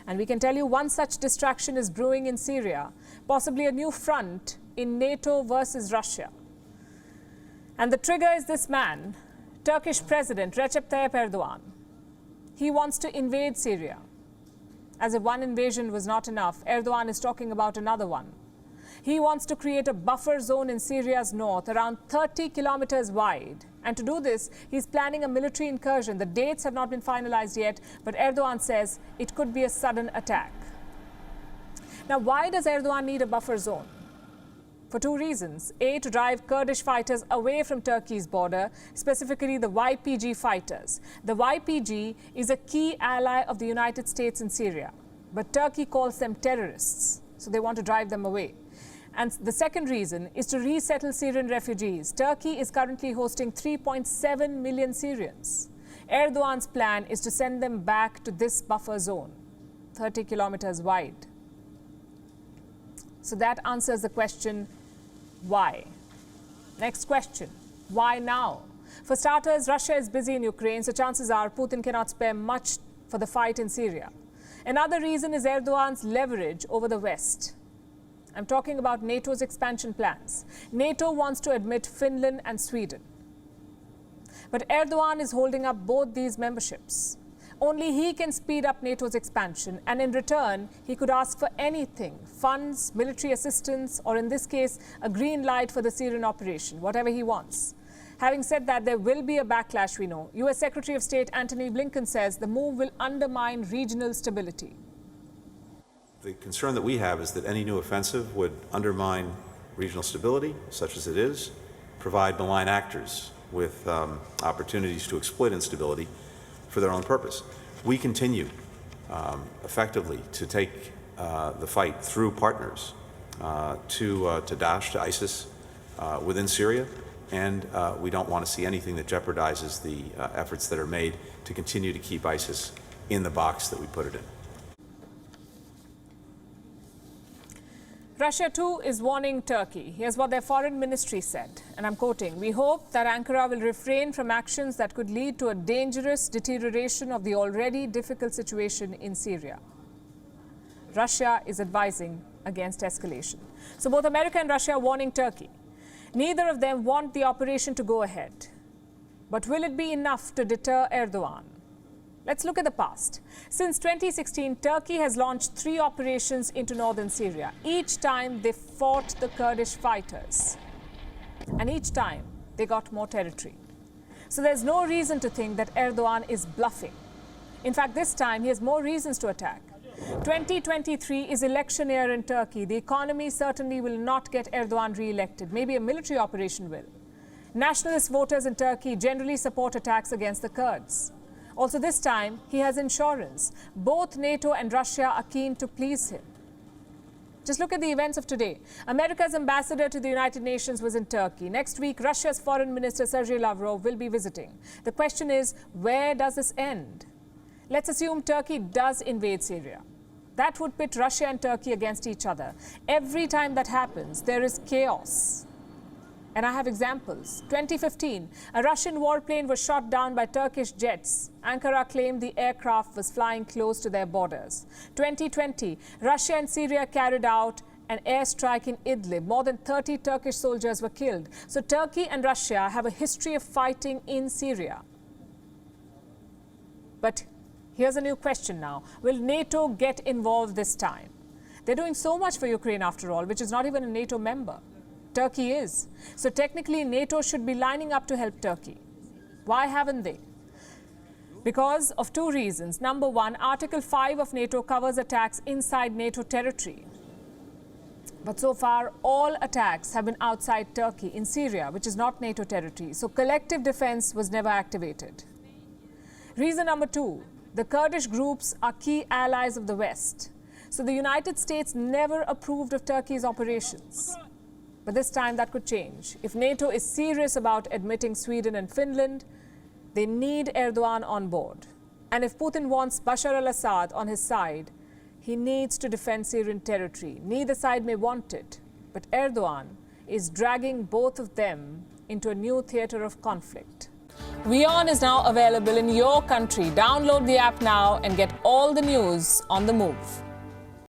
And we can tell you one such distraction is brewing in Syria, possibly a new front in NATO versus Russia. And the trigger is this man, Turkish President Recep Tayyip Erdogan. He wants to invade Syria. As if one invasion was not enough, Erdogan is talking about another one. He wants to create a buffer zone in Syria's north, around 30 kilometers wide. And to do this, he's planning a military incursion. The dates have not been finalized yet, but Erdogan says it could be a sudden attack. Now, why does Erdogan need a buffer zone? For two reasons. A, to drive Kurdish fighters away from Turkey's border, specifically the YPG fighters. The YPG is a key ally of the United States in Syria, but Turkey calls them terrorists, so they want to drive them away. And the second reason is to resettle Syrian refugees. Turkey is currently hosting 3.7 million Syrians. Erdogan's plan is to send them back to this buffer zone, 30 kilometers wide. So that answers the question, why? Next question, why now? For starters, Russia is busy in Ukraine, so chances are Putin cannot spare much for the fight in Syria. Another reason is Erdogan's leverage over the West. I'm talking about NATO's expansion plans. NATO wants to admit Finland and Sweden. But Erdogan is holding up both these memberships. Only he can speed up NATO's expansion, and in return, he could ask for anything, funds, military assistance, or in this case, a green light for the Syrian operation, whatever he wants. Having said that, there will be a backlash, we know. US Secretary of State Antony Blinken says the move will undermine regional stability. The concern that we have is that any new offensive would undermine regional stability, such as it is, provide malign actors with opportunities to exploit instability for their own purpose. We continue effectively to take the fight through partners to Daesh, to ISIS within Syria, and we don't want to see anything that jeopardizes the efforts that are made to continue to keep ISIS in the box that we put it in. Russia, too, is warning Turkey. Here's what their foreign ministry said, and I'm quoting, "We hope that Ankara will refrain from actions that could lead to a dangerous deterioration of the already difficult situation in Syria." Russia is advising against escalation. So both America and Russia are warning Turkey. Neither of them want the operation to go ahead. But will it be enough to deter Erdogan? Let's look at the past. Since 2016, Turkey has launched 3 operations into northern Syria. Each time they fought the Kurdish fighters. And each time they got more territory. So there's no reason to think that Erdogan is bluffing. In fact, this time he has more reasons to attack. 2023 is election year in Turkey. The economy certainly will not get Erdogan re-elected. Maybe a military operation will. Nationalist voters in Turkey generally support attacks against the Kurds. Also this time, he has insurance. Both NATO and Russia are keen to please him. Just look at the events of today. America's ambassador to the United Nations was in Turkey. Next week, Russia's Foreign Minister Sergei Lavrov will be visiting. The question is, where does this end? Let's assume Turkey does invade Syria. That would pit Russia and Turkey against each other. Every time that happens, there is chaos. And I have examples. 2015, a Russian warplane was shot down by Turkish jets. Ankara claimed the aircraft was flying close to their borders. 2020, Russia and Syria carried out an airstrike in Idlib. More than 30 Turkish soldiers were killed. So Turkey and Russia have a history of fighting in Syria. But here's a new question now. Will NATO get involved this time? They're doing so much for Ukraine after all, which is not even a NATO member. Turkey is. So technically, NATO should be lining up to help Turkey. Why haven't they? Because of 2 reasons. Number one, Article 5 of NATO covers attacks inside NATO territory. But so far, all attacks have been outside Turkey, in Syria, which is not NATO territory. So collective defense was never activated. Reason number 2, the Kurdish groups are key allies of the West. So the United States never approved of Turkey's operations. But this time that could change. If NATO is serious about admitting Sweden and Finland, they need Erdogan on board. And if Putin wants Bashar al-Assad on his side, he needs to defend Syrian territory. Neither side may want it, but Erdogan is dragging both of them into a new theater of conflict. WION is now available in your country. Download the app now and get all the news on the move.